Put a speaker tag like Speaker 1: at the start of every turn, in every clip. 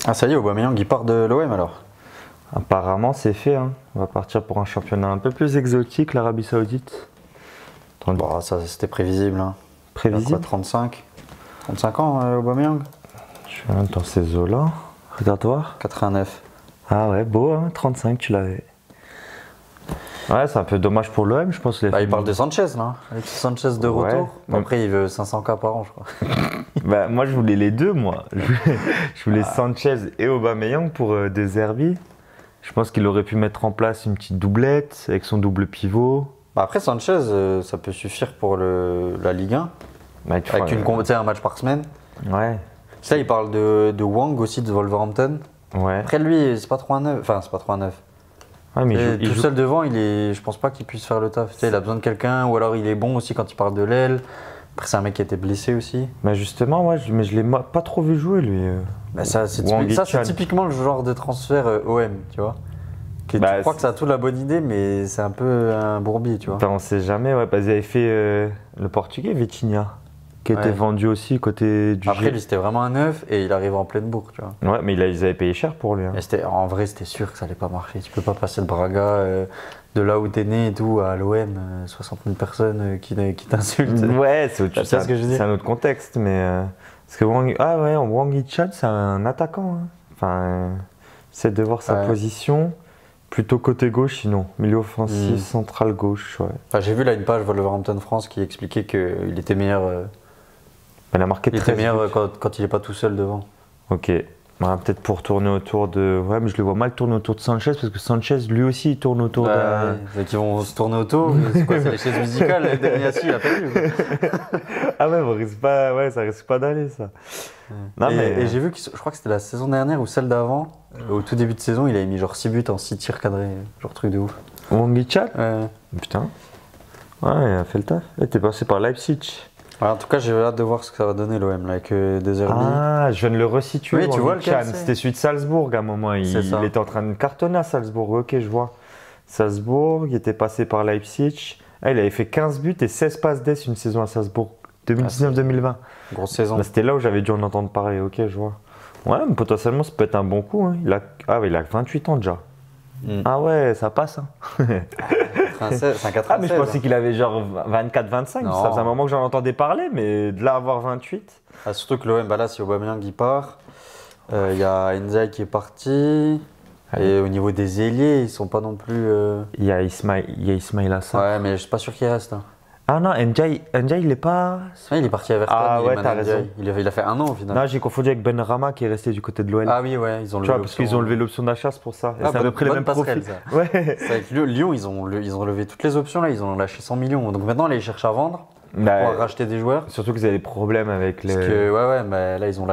Speaker 1: Ah ça y est, Aubameyang il part de l'OM alors.
Speaker 2: Apparemment, c'est fait. Hein. On va partir pour un championnat un peu plus exotique, l'Arabie Saoudite.
Speaker 1: Bon, ça c'était prévisible. Hein.
Speaker 2: Prévisible.
Speaker 1: 35 ans, Aubameyang.
Speaker 2: Je suis dans ces eaux-là. Regarde voir.
Speaker 1: 89.
Speaker 2: Ah ouais, beau, hein, 35, tu l'avais. Ouais, c'est un peu dommage pour l'OM, je pense.
Speaker 1: Il parle de Sanchez, là. Avec Sanchez de retour.
Speaker 2: Ouais.
Speaker 1: Après, il veut 500K par an, je crois.
Speaker 2: Bah, moi, je voulais les deux, moi. Je voulais Sanchez et Aubameyang pour De Zerbi. Je pense qu'il aurait pu mettre en place une petite doublette avec son double pivot.
Speaker 1: Bah après, Sanchez, ça peut suffire pour la Ligue 1.
Speaker 2: Bah,
Speaker 1: Avec un match par semaine.
Speaker 2: Ouais.
Speaker 1: Ça, il parle de Wang aussi, de Wolverhampton.
Speaker 2: Ouais.
Speaker 1: Après, lui, c'est pas trop un neuf. Enfin, c'est pas trop un neuf.
Speaker 2: Ouais, mais
Speaker 1: tout seul devant, je pense pas qu'il puisse faire le taf. Tu sais, il a besoin de quelqu'un, ou alors il est bon aussi quand il parle de l'aile. Après, c'est un mec qui a été blessé aussi.
Speaker 2: Bah justement, ouais, mais je l'ai pas trop vu jouer, lui.
Speaker 1: Bah ça, c'est typiquement le genre de transfert OM, tu vois. Tu crois que ça a toute la bonne idée, mais c'est un peu un bourbier, tu vois.
Speaker 2: On sait jamais, ouais. Bah, ils avaient fait le Portugais, Vitinha, qui était vendu aussi côté du
Speaker 1: Après, lui, c'était vraiment un neuf et il arrive en pleine bourre, tu vois.
Speaker 2: Ouais, mais ils avaient payé cher pour lui. Hein.
Speaker 1: En vrai, c'était sûr que ça allait pas marcher. Tu peux pas passer de Braga, de là où t'es né et tout, à l'OM, 60 000 personnes qui t'insultent.
Speaker 2: Ouais, c'est autre chose.
Speaker 1: C'est ce que je dis.
Speaker 2: C'est un autre contexte, mais. Parce que Wang Hee-chan, c'est un attaquant. Hein. Enfin, c'est de voir sa position. Plutôt côté gauche, sinon. Milieu offensif, central gauche, ouais.
Speaker 1: Enfin, j'ai vu là une page Wolverhampton France qui expliquait qu'il était meilleur.
Speaker 2: Il a marqué 13
Speaker 1: buts. Il était meilleur quand il est pas tout seul devant.
Speaker 2: Ok. Ouais, peut-être pour tourner autour de. Ouais, mais je le vois mal tourner autour de Sanchez parce que Sanchez, lui aussi, il tourne autour de.
Speaker 1: Donc ils vont se tourner autour. C'est quoi, c'est les chaises musicales Daniassi, il a pas vu.
Speaker 2: Ah ouais, ça risque pas d'aller, ça.
Speaker 1: Non, et j'ai vu je crois que c'était la saison dernière ou celle d'avant. Au tout début de saison, il avait mis genre 6 buts en 6 tirs cadrés. Genre truc de ouf.
Speaker 2: Wang Hee-chan
Speaker 1: Ouais.
Speaker 2: Putain. Ouais, il a fait le taf. Il était passé par Leipzig.
Speaker 1: Ouais, en tout cas, j'ai hâte de voir ce que ça va donner l'OM là, avec De Zerbi.
Speaker 2: Ah, je viens de le resituer.
Speaker 1: Oui, tu vois lequel c'est.
Speaker 2: C'était celui de Salzbourg à un moment. Il était en train de cartonner à Salzbourg. Ok, je vois. Salzbourg, il était passé par Leipzig. Ah, il avait fait 15 buts et 16 passes d'ess une saison à Salzbourg. 2019-2020.
Speaker 1: Grosse saison.
Speaker 2: Bah, c'était là où j'avais dû en entendre parler. Ok, je vois. Ouais, mais potentiellement, ça peut être un bon coup. Hein. Il a 28 ans déjà. Ah ouais, ça passe. Hein.
Speaker 1: C'est un 96.
Speaker 2: Ah, mais je pensais qu'il avait genre 24-25. Ça faisait un moment que j'en entendais parler, mais de là à avoir 28.
Speaker 1: Ah, surtout que l'OM, là, si Aubameyang qui part, il y a Ndiaye qui est parti. Et au niveau des ailiers, ils sont pas non plus.
Speaker 2: Il y a Ismail Assar.
Speaker 1: Ouais, mais je suis pas sûr qu'il reste. Hein.
Speaker 2: Ah non, Ndiaye, il est pas.
Speaker 1: Ouais, il est parti à Everton.
Speaker 2: Ah ouais, t'as raison.
Speaker 1: Il a fait un an au final.
Speaker 2: Non, j'ai confondu avec Ben Rama qui est resté du côté de l'OL.
Speaker 1: Ah oui, ouais, ils ont levé l'option.
Speaker 2: Parce qu'ils ont levé l'option d'achat, c'est pour ça.
Speaker 1: Ah,
Speaker 2: c'est à peu près les mêmes profils.
Speaker 1: Ouais. C'est avec Lyon, ils ont levé toutes les options là, ils ont lâché 100 millions. Donc maintenant, là, ils cherchent à vendre pour pouvoir racheter des joueurs.
Speaker 2: Surtout qu'ils avaient des problèmes avec les.
Speaker 1: Parce que mais là, ils ont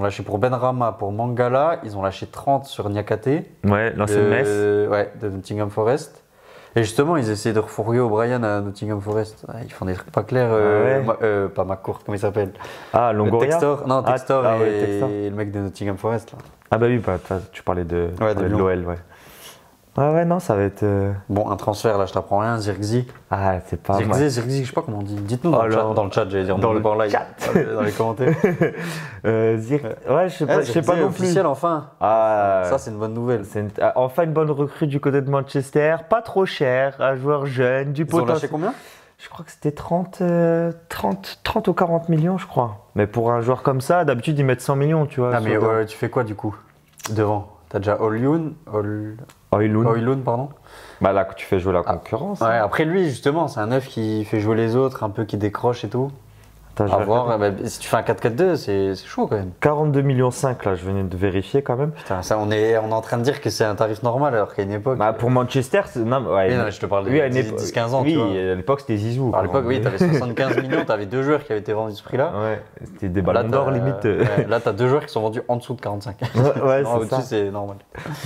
Speaker 1: lâché pour Ben Rama, pour Mangala, ils ont lâché 30 sur Niakate.
Speaker 2: Ouais, l'ancienne Metz.
Speaker 1: Ouais, de Nottingham Forest. Et justement, ils essaient de refourguer O'Brien à Nottingham Forest. Ils font des trucs pas clairs. Pas McCourt, comment il s'appelle?
Speaker 2: Ah, Longoria.
Speaker 1: Textor. Non, Textor
Speaker 2: Textor.
Speaker 1: et le mec de Nottingham Forest. Là.
Speaker 2: Ah bah oui, tu parlais de l'OL, ouais. Ouais, non, ça va être...
Speaker 1: Bon, un transfert, là, je t'apprends rien, Zirkzee.
Speaker 2: Ah, c'est pas
Speaker 1: Zirkzee, je sais pas comment on dit. Dites-nous dans le chat, j'allais dire.
Speaker 2: Dans le chat.
Speaker 1: Dans les commentaires.
Speaker 2: Ouais, je sais pas non plus.
Speaker 1: Officiel, enfin.
Speaker 2: Ah,
Speaker 1: ça, c'est une bonne nouvelle.
Speaker 2: Enfin, une bonne recrue du côté de Manchester. Pas trop cher, un joueur jeune, du potentiel.
Speaker 1: Ils ont lâché combien?
Speaker 2: Je crois que c'était 30 ou 40 millions, je crois. Mais pour un joueur comme ça, d'habitude, ils mettent 100 millions, tu vois.
Speaker 1: Ah, mais tu fais quoi, du coup? Devant? T'as déjà Højlund, pardon.
Speaker 2: Bah là, tu fais jouer la concurrence.
Speaker 1: Ouais, après lui, justement, c'est un neuf qui fait jouer les autres, un peu qui décroche et tout. À voir, si tu fais un 4-4-2, c'est chaud quand même.
Speaker 2: 42,5 millions là, je venais de vérifier quand même.
Speaker 1: Putain, ça, on est en train de dire que c'est un tarif normal alors qu'à une époque.
Speaker 2: Bah, pour Manchester, non,
Speaker 1: je te parle de 10-15 ans.
Speaker 2: Oui, à l'époque c'était Zizou.
Speaker 1: À l'époque, oui, t'avais 75 millions, t'avais 2 joueurs qui avaient été vendus ce prix-là.
Speaker 2: Ouais, c'était des ballons d'or limite.
Speaker 1: Là, t'as 2 joueurs qui sont vendus en dessous de 45.
Speaker 2: Ouais,
Speaker 1: non, au-dessus, c'est normal.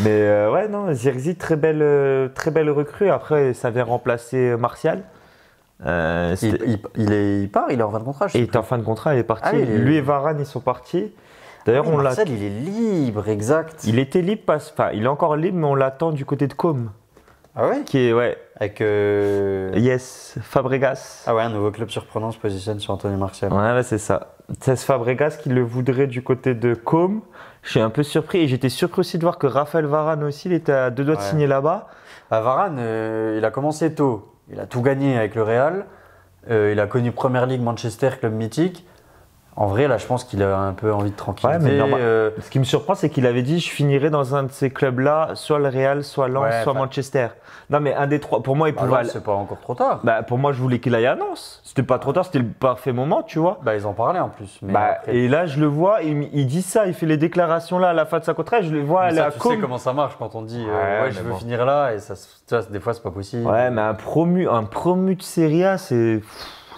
Speaker 2: Mais ouais, non, Zirkzee, très belle recrue. Après, ça vient remplacer Martial.
Speaker 1: Il part, il est en fin de contrat.
Speaker 2: Il est en fin de contrat, il est parti. Lui et Varane, ils sont partis. D'ailleurs,
Speaker 1: Martial, il est libre, exact.
Speaker 2: Il était libre, il est encore libre, mais on l'attend du côté de Com.
Speaker 1: Ah ouais?
Speaker 2: Qui est, ouais.
Speaker 1: Avec.
Speaker 2: Yes, Fabregas.
Speaker 1: Ah ouais, un nouveau club surprenant se positionne sur Anthony Martial.
Speaker 2: Ouais, c'est ça. Cesc Fabregas qui le voudrait du côté de Com. Je suis un peu surpris et j'étais surpris aussi de voir que Raphaël Varane aussi, il était à 2 doigts de signer là-bas.
Speaker 1: Varane, il a commencé tôt. Il a tout gagné avec le Real. Il a connu Première Ligue, Manchester, club mythique. En vrai, là, je pense qu'il a un peu envie de tranquillité.
Speaker 2: Ouais, ce qui me surprend, c'est qu'il avait dit je finirai dans un de ces clubs-là, soit le Real, soit Lens, soit Manchester. Non, mais un des trois. Pour moi, il pouvait.
Speaker 1: C'est pas encore trop tard.
Speaker 2: Bah, pour moi, je voulais qu'il aille à Lens. C'était pas trop tard, c'était le parfait moment, tu vois.
Speaker 1: Bah, ils en parlaient en plus. Mais
Speaker 2: après... Et là, je le vois, il dit ça, il fait les déclarations là à la fin de sa contrat. Je le vois aller à Com.
Speaker 1: Tu sais comment ça marche quand on dit je veux finir là et ça, tu vois, des fois, c'est pas possible.
Speaker 2: Ouais, mais un promu de Serie A, c'est.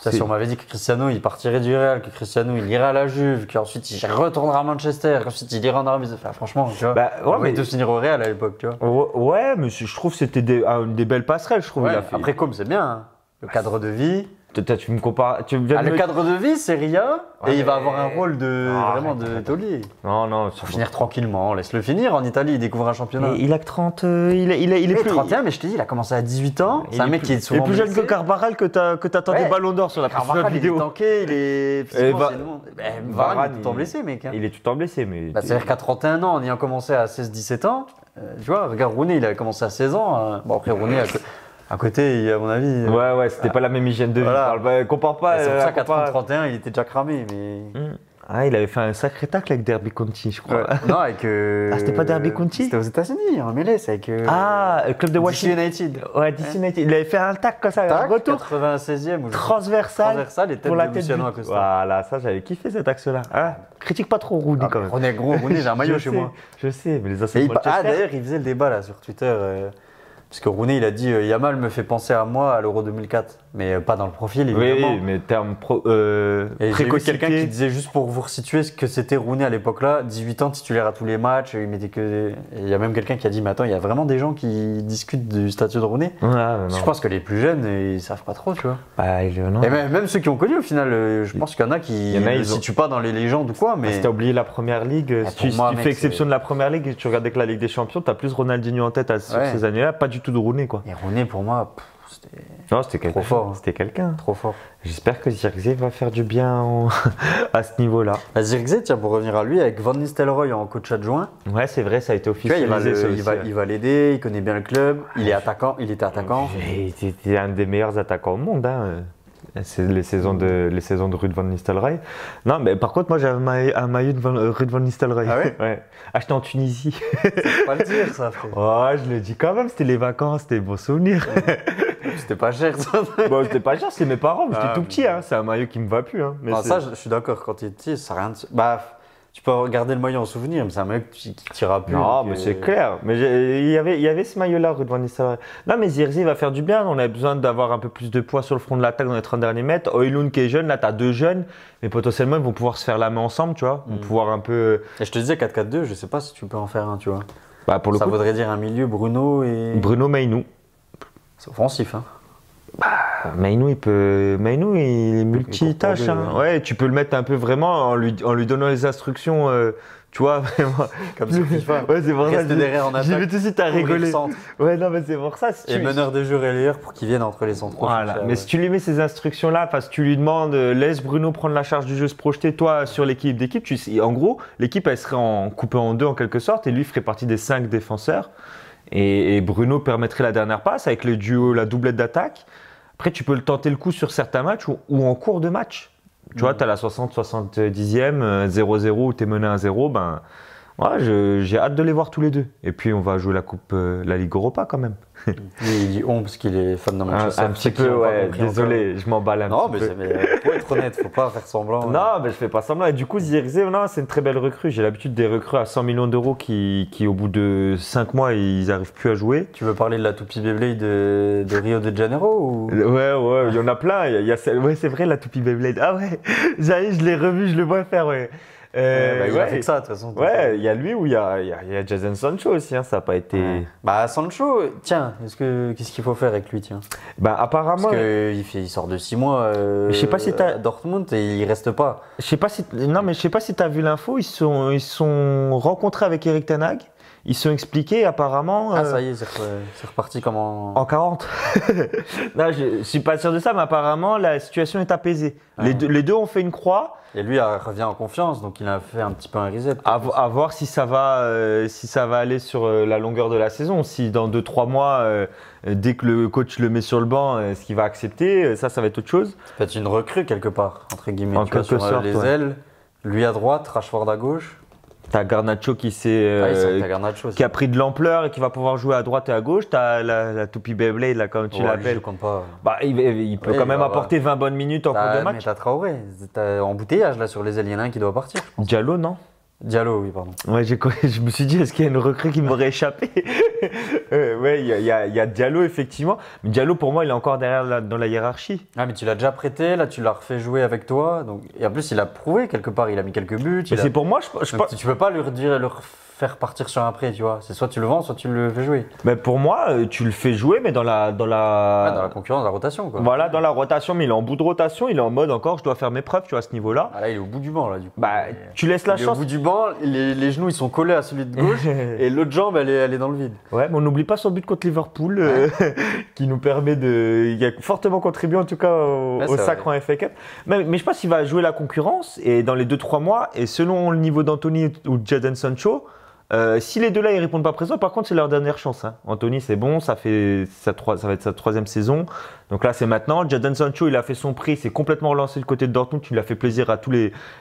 Speaker 1: Ça, si on m'avait dit que Cristiano il partirait du Real, que Cristiano il irait à la Juve, qu'ensuite il retournera à Manchester, qu'ensuite il ira en Arabie Saoudite. Enfin, franchement, tu vois. Mais de finir au Real à l'époque, tu vois.
Speaker 2: Ouais, mais je trouve que c'était des belles passerelles, je trouve.
Speaker 1: Ouais, après, comme c'est bien, hein. Le cadre de vie.
Speaker 2: Tu me compares.
Speaker 1: Le cadre de vie, c'est Ria, et il va avoir un rôle vraiment de taulier.
Speaker 2: Non.
Speaker 1: Il va finir tranquillement, laisse-le finir. En Italie, il découvre un championnat.
Speaker 2: Il a que 30. Il est
Speaker 1: plus 31, mais je t'ai dit, il a commencé à 18 ans. C'est un mec qui est souvent.
Speaker 2: Il est plus jeune que Carvajal que t'attendais Ballon d'Or sur la précédente vidéo.
Speaker 1: Il est tanké, il est. Varane, il est tout en blessé, mec.
Speaker 2: Il est tout en blessé, mais.
Speaker 1: C'est-à-dire qu'à 31 ans, en ayant commencé à 16-17 ans, tu vois, regarde Rooney, il a commencé à 16 ans. Bon, après, Rooney. À côté, à mon avis.
Speaker 2: Ouais, c'était pas la même hygiène de vie. Voilà. Compare pas.
Speaker 1: C'est pour ça qu'à 30-31, il était déjà cramé. Mais...
Speaker 2: Ah, il avait fait un sacré tacle avec Derby County, je crois.
Speaker 1: Ouais. Non, avec.
Speaker 2: C'était pas Derby County?
Speaker 1: C'était aux États-Unis, en MLS, avec.
Speaker 2: Le club de Washington
Speaker 1: United.
Speaker 2: Ouais, DC United. Il avait fait un tacle comme ça, un retour.
Speaker 1: 96e.
Speaker 2: Transversal
Speaker 1: et tête
Speaker 2: pour la
Speaker 1: de
Speaker 2: tête
Speaker 1: Luciano Acosta.
Speaker 2: Voilà, ça, j'avais kiffé cet axe-là. Critique pas trop Rooney quand même.
Speaker 1: Rooney, j'ai un maillot chez moi.
Speaker 2: Je sais, mais les anciens.
Speaker 1: D'ailleurs, il faisait le débat là sur Twitter. Parce que Rooney, il a dit Yamal me fait penser à moi à l'Euro 2004. Mais pas dans le profil, évidemment.
Speaker 2: Oui, mais terme
Speaker 1: et j'ai vu quelqu'un qui disait, juste pour vous resituer ce que c'était Rooney à l'époque-là, 18 ans, titulaire à tous les matchs. Il mettait que. Et il y a même quelqu'un qui a dit mais attends, il y a vraiment des gens qui discutent du statut de Rooney. Je pense que les plus jeunes, ils savent pas trop, tu vois.
Speaker 2: Non.
Speaker 1: Et même ceux qui ont connu, au final, je pense qu'il y en a qui ne le situent pas dans les légendes ou quoi. Mais
Speaker 2: si t'as oublié la première ligue, si tu fais exception de la première ligue et tu regardais que la Ligue des Champions, t'as plus Ronaldinho en tête sur ces années-là, pas du tout de Rooney, quoi.
Speaker 1: Et Rooney, pour moi,
Speaker 2: c'était trop fort. C'était quelqu'un.
Speaker 1: Trop fort.
Speaker 2: J'espère que Zirkzee va faire du bien à ce niveau-là.
Speaker 1: Zirkzee, tiens, pour revenir à lui, avec Van Nistelrooy en coach adjoint.
Speaker 2: Ouais, c'est vrai, ça a été officialisé.
Speaker 1: Il va l'aider, il connaît bien le club, il était attaquant.
Speaker 2: Il était un des meilleurs attaquants au monde. C'est les saisons de Ruud Van Nistelrooy. Non, mais par contre, moi j'avais un maillot de Ruud Van Nistelrooy.
Speaker 1: Ah ouais,
Speaker 2: acheté en Tunisie.
Speaker 1: Faut pas le dire, ça, frère.
Speaker 2: Ouais, je le dis quand même, c'était les vacances, c'était beau souvenir.
Speaker 1: C'était pas cher, ça.
Speaker 2: Bon, c'était pas cher, c'est mes parents, mais j'étais tout petit. C'est un maillot qui me va plus. Mais
Speaker 1: ça, je suis d'accord, quand tu es petit, ça n'a rien de. Tu peux regarder le maillot en souvenir, mais c'est un maillot qui t'ira plus.
Speaker 2: Non, mais c'est clair. Mais il y avait ce maillot-là, Ruud Van Nistelrooy. Non, mais Zirkzee va faire du bien. On a besoin d'avoir un peu plus de poids sur le front de l'attaque dans les 30 derniers mètres. Højlund qui est jeune, là, tu as 2 jeunes, mais potentiellement, ils vont pouvoir se faire la main ensemble, tu vois. Ils vont pouvoir un peu.
Speaker 1: Et je te disais 4-4-2, je sais pas si tu peux en faire un, tu vois.
Speaker 2: Pour le
Speaker 1: ça
Speaker 2: coup,
Speaker 1: voudrait dire un milieu Bruno et.
Speaker 2: Bruno Meynou.
Speaker 1: C'est offensif, hein.
Speaker 2: Meynou, il est multitâche. Ouais, tu peux le mettre un peu vraiment en lui donnant les instructions, tu vois, vraiment.
Speaker 1: Comme sur FIFA.
Speaker 2: Ouais, c'est pour ça.
Speaker 1: Rester derrière en attaque.
Speaker 2: J'ai vu tout de suite à rigoler. Ouais, non, mais c'est pour ça.
Speaker 1: Et meneur de jeu relayeur pour qu'il vienne entre les centraux.
Speaker 2: Voilà. Mais si tu lui mets ces instructions-là, parce que tu lui demandes, laisse Bruno prendre la charge du jeu, se projeter, toi, sur l'équipe d'équipe, en gros, l'équipe, elle serait coupée en deux en quelque sorte, et lui ferait partie des 5 défenseurs. Et Bruno permettrait la dernière passe avec le duo, la doublette d'attaque. Après, tu peux le tenter le coup sur certains matchs ou en cours de match. Tu vois, tu as la 60-70e, 0-0 où tu es mené à 0. J'ai hâte de les voir tous les deux. Et puis, on va jouer la Ligue Europa quand même.
Speaker 1: Il dit on parce qu'il est fan de Manchester.
Speaker 2: Un petit peu, ouais. Désolé, je m'emballe un petit peu.
Speaker 1: Non, mais faut être honnête, faut pas faire semblant.
Speaker 2: Non, mais je fais pas semblant. Et du coup, Zirkzee, c'est une très belle recrue. J'ai l'habitude des recrues à 100 millions d'euros qui, au bout de 5 mois, ils n'arrivent plus à jouer.
Speaker 1: Tu veux parler de la Toupie Beyblade de Rio de Janeiro ou...
Speaker 2: Ouais, il y en a plein. Ouais, c'est vrai, la Toupie Beyblade. Ah ouais, je l'ai revu, je le vois faire, ouais.
Speaker 1: Il a fait que ça de toute façon.
Speaker 2: Ouais, il y a lui ou il y a Jadon Sancho aussi, ça n'a pas été.
Speaker 1: Sancho, tiens, qu'est-ce qu'il faut faire avec lui, tiens?
Speaker 2: Apparemment.
Speaker 1: Parce qu'il sort de 6 mois
Speaker 2: je sais pas si
Speaker 1: à Dortmund et il reste pas.
Speaker 2: Je sais pas si tu as vu l'info, ils sont rencontrés avec Erik ten Hag. Ils sont expliqués apparemment.
Speaker 1: Ah, ça y est, c'est reparti comme
Speaker 2: en 40. Non, je suis pas sûr de ça, mais apparemment la situation est apaisée. Ouais. Les deux ont fait une croix.
Speaker 1: Et lui revient en confiance, donc il a fait un petit peu un reset.
Speaker 2: À voir si ça va aller sur la longueur de la saison. Si dans 2-3 mois, dès que le coach le met sur le banc, ce qu'il va accepter, ça va être autre chose.
Speaker 1: Ça peut être une recrue quelque part, entre guillemets.
Speaker 2: En quelque sorte,
Speaker 1: les ailes, lui à droite, Rashford à gauche.
Speaker 2: T'as Garnacho qui a pris de l'ampleur et qui va pouvoir jouer à droite et à gauche. T'as la toupie Beyblade, là, comme tu l'appelles.
Speaker 1: Je compte pas.
Speaker 2: Bah, il peut quand même apporter 20 bonnes minutes en cours de match.
Speaker 1: Mais t'as Traoré. T'as embouteillage là sur les ailes. Il y en a un qui doit partir.
Speaker 2: Diallo, non?
Speaker 1: Diallo, oui, pardon.
Speaker 2: Ouais, je me suis dit, est-ce qu'il y a une recrue qui m'aurait échappé? Ouais, il y a Diallo, effectivement. Mais Diallo, pour moi, il est encore derrière dans la hiérarchie.
Speaker 1: Ah, mais tu l'as déjà prêté, là, tu l'as refait jouer avec toi. Donc... Et en plus, il a prouvé quelque part, il a mis quelques buts.
Speaker 2: C'est pour moi,
Speaker 1: tu peux pas le faire partir sur un prêt, tu vois. C'est soit tu le vends, soit tu le fais jouer.
Speaker 2: Mais pour moi, tu le fais jouer, mais dans la
Speaker 1: concurrence, la rotation, quoi.
Speaker 2: Voilà, dans la rotation, mais il est en bout de rotation, il est en mode encore, je dois faire mes preuves, tu vois, à ce niveau-là.
Speaker 1: Ah là, il est au bout du banc, là, du coup.
Speaker 2: Bah, tu laisses la chance.
Speaker 1: Au bout du banc, les genoux, ils sont collés à celui de gauche, et l'autre jambe, elle est dans le vide.
Speaker 2: Ouais, mais on n'oublie pas son but contre Liverpool, qui nous permet il a fortement contribué, en tout cas, au sacre en FA Cup. Mais je pense qu'il va jouer la concurrence, et dans les 2-3 mois, et selon le niveau d'Anthony ou de Jadon Sancho, si les deux là ils répondent pas présent, par contre c'est leur dernière chance. Hein. Anthony c'est bon, ça va être sa 3e saison. Donc là c'est maintenant. Jadon Sancho il a fait son prix, c'est complètement relancé du côté de Dortmund. Tu l'as fait plaisir à tous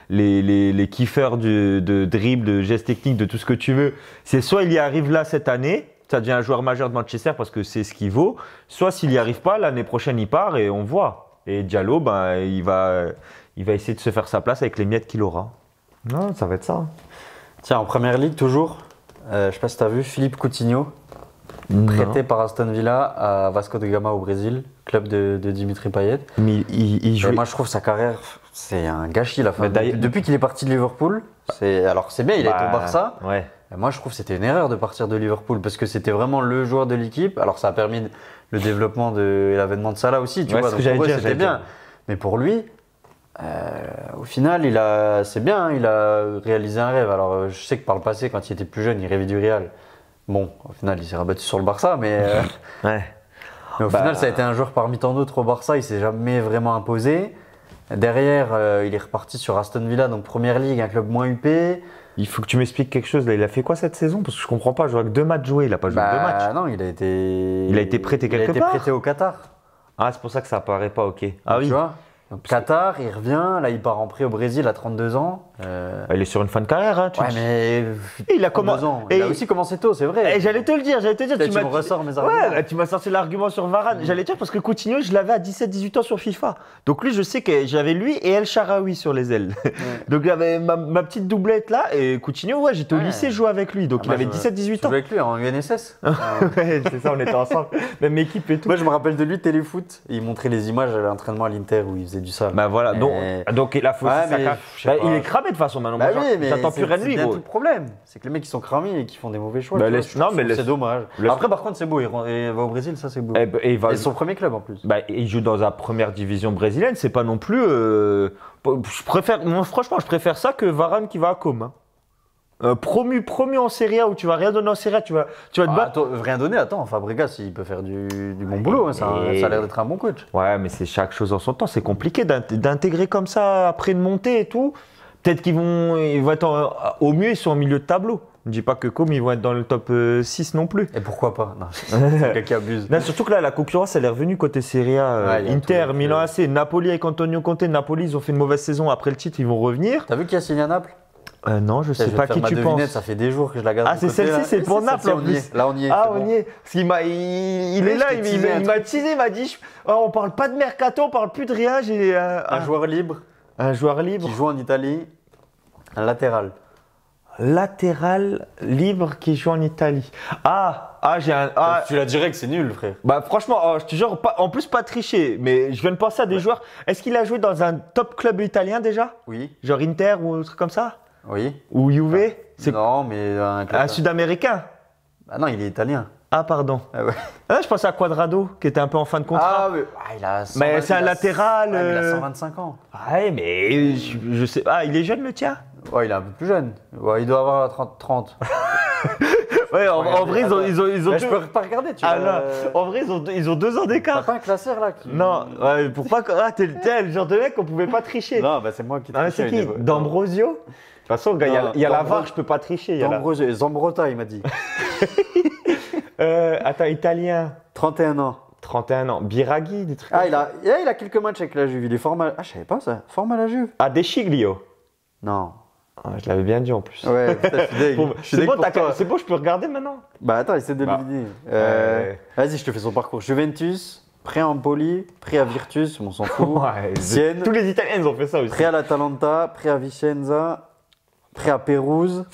Speaker 2: les kiffeurs de dribble, de gestes techniques, de tout ce que tu veux. C'est soit il y arrive là cette année, ça devient un joueur majeur de Manchester parce que c'est ce qu'il vaut. Soit s'il y arrive pas, l'année prochaine il part et on voit. Et Diallo il va essayer de se faire sa place avec les miettes qu'il aura. Non, ça va être ça.
Speaker 1: Tiens, en première ligue, toujours, je sais pas si tu as vu, Philippe Coutinho, prêté par Aston Villa à Vasco da Gama au Brésil, club de Dimitri Payet.
Speaker 2: Mais il joue...
Speaker 1: Moi, je trouve sa carrière, c'est un gâchis. La fin. Depuis qu'il est parti de Liverpool, alors c'est bien, il a été au Barça.
Speaker 2: Ouais.
Speaker 1: Moi, je trouve que c'était une erreur de partir de Liverpool parce que c'était vraiment le joueur de l'équipe. Alors, ça a permis le développement et l'avènement de Salah aussi, tu vois. Donc, pour eux, c'était bien. Mais pour lui... au final, c'est bien, hein, il a réalisé un rêve. Alors, je sais que par le passé, quand il était plus jeune, il rêvait du Real. Bon, au final, il s'est rabattu sur le Barça, mais au final, ça a été un joueur parmi tant d'autres au Barça. Il s'est jamais vraiment imposé. Derrière, il est reparti sur Aston Villa, donc Première Ligue, un club moins huppé.
Speaker 2: Il faut que tu m'expliques quelque chose. Là, il a fait quoi cette saison? Parce que je comprends pas. Je vois que 2 matchs joués. Il a pas joué 2 matchs.
Speaker 1: Non, il a été
Speaker 2: prêté quelque part.
Speaker 1: Il a été prêté au Qatar.
Speaker 2: Ah, c'est pour ça que ça apparaît pas. Ok.
Speaker 1: Ah oui. Tu vois. Donc, Qatar, il revient, là il part en prêt au Brésil à 32 ans.
Speaker 2: Il est sur une fin de carrière. Hein,
Speaker 1: mais
Speaker 2: il a
Speaker 1: aussi commencé tôt, c'est vrai.
Speaker 2: J'allais te le dire.
Speaker 1: Tu me ressors mes arguments.
Speaker 2: Ouais, tu m'as sorti l'argument sur Varane. J'allais te dire parce que Coutinho, je l'avais à 17-18 ans sur FIFA. Donc lui, je sais que j'avais lui et El Shaarawy sur les ailes. Ouais. Donc j'avais ma petite doublette là. Et Coutinho, j'étais au lycée, je jouais avec lui. Donc il avait 17-18 ans.
Speaker 1: Je jouais avec lui en UNSS.
Speaker 2: Ouais, c'est ça, on était ensemble. Même équipe et tout.
Speaker 1: Moi, je me rappelle de lui, téléfoot. Il montrait les images à l'entraînement à l'Inter où il faisait du sale.
Speaker 2: Bah voilà, donc il a faussé il est cramé de toute façon maintenant.
Speaker 1: Bah oui, mais
Speaker 2: j'attends plus rien de lui.
Speaker 1: C'est tout le problème. C'est que les mecs ils sont cramés et qui font des mauvais choix.
Speaker 2: C'est
Speaker 1: dommage. Après, par contre, c'est beau. Il va au Brésil, ça c'est beau. Et c'est son premier club en plus.
Speaker 2: Il joue dans la première division brésilienne. C'est pas non plus. Franchement, je préfère ça que Varane qui va à Com. Hein. Promu en Serie A où tu vas rien donner en Serie A, tu vas te battre.
Speaker 1: Rien donner, attends, Fabregas il peut faire du bon boulot, hein, ça a l'air d'être un bon coach.
Speaker 2: Ouais, mais c'est chaque chose en son temps, c'est compliqué d'intégrer comme ça après une montée et tout. Peut-être ils vont être au mieux, ils sont en milieu de tableau. Ne dis pas que comme ils vont être dans le top 6 non plus.
Speaker 1: Et pourquoi pas? Non, c'est quelqu'un qui abuse.
Speaker 2: Non, surtout que là, la concurrence, elle est revenue côté Serie A. Inter, Milan AC, Napoli avec Antonio Conte. Napoli, ils ont fait une mauvaise saison après le titre, ils vont revenir.
Speaker 1: T'as vu qui a signé à Naples?
Speaker 2: Non, je sais pas qui tu penses.
Speaker 1: Ça fait des jours que je la garde.
Speaker 2: Ah, c'est celle-ci, c'est pour Naples en plus.
Speaker 1: Là, on y est.
Speaker 2: Ah, on y est. Parce qu'il il est là, il m'a teasé, il m'a dit on parle pas de mercato, on parle plus de rien. J'ai
Speaker 1: un joueur libre.
Speaker 2: Un joueur libre.
Speaker 1: Qui joue en Italie. Un latéral.
Speaker 2: Latéral libre qui joue en Italie. J'ai un.
Speaker 1: Tu la dirais que c'est nul, frère.
Speaker 2: Bah, franchement, je te jure, en plus, pas tricher. Mais je viens de penser à des joueurs. Est-ce qu'il a joué dans un top club italien déjà?
Speaker 1: Oui.
Speaker 2: Genre Inter ou un truc comme ça?
Speaker 1: Oui.
Speaker 2: Ou Juve?
Speaker 1: Non, mais
Speaker 2: un Sud-Américain?
Speaker 1: Ah non, il est italien.
Speaker 2: Ah, pardon.
Speaker 1: Ah ouais.
Speaker 2: Je pensais à Quadrado, qui était un peu en fin de contrat.
Speaker 1: Il a 120,
Speaker 2: mais c'est un latéral.
Speaker 1: Il a 125 ans.
Speaker 2: Ouais, mais je sais. Il est jeune le tien?
Speaker 1: Ouais, il est un peu plus jeune. Ouais, il doit avoir 30.
Speaker 2: Ouais, en vrai, ils ont
Speaker 1: je peux pas regarder, tu vois.
Speaker 2: En vrai, ils ont 2 ans d'écart.
Speaker 1: T'as pas un classeur là
Speaker 2: Non, pour pas. Ah, t'es le genre de mec qu'on pouvait pas tricher.
Speaker 1: Non, bah c'est moi qui triche.
Speaker 2: C'est qui D'Ambrosio? De toute façon, il y a la VAR, je peux pas tricher.
Speaker 1: D'Ambrosio, Zambrotta, il m'a dit.
Speaker 2: Attends, italien.
Speaker 1: 31 ans.
Speaker 2: 31 ans. Biraghi, des trucs.
Speaker 1: Ah, il a quelques matchs avec la Juve. Il est fort mal. Ah, je savais pas ça. Fort mal à la Juve.
Speaker 2: Ah, Deschiglio.
Speaker 1: Non.
Speaker 2: Ah, je l'avais bien dit en plus.
Speaker 1: Ouais,
Speaker 2: c'est bon, je peux regarder maintenant.
Speaker 1: Bah attends, essaie de deviner. Vas-y, je te fais son parcours. Juventus, prêt à Empoli, prêt à Virtus, on s'en fout. Sienne.
Speaker 2: Tous les Italiens ont fait ça aussi.
Speaker 1: Prêt à l'Atalanta, prêt à Vicenza, prêt à Pérouse,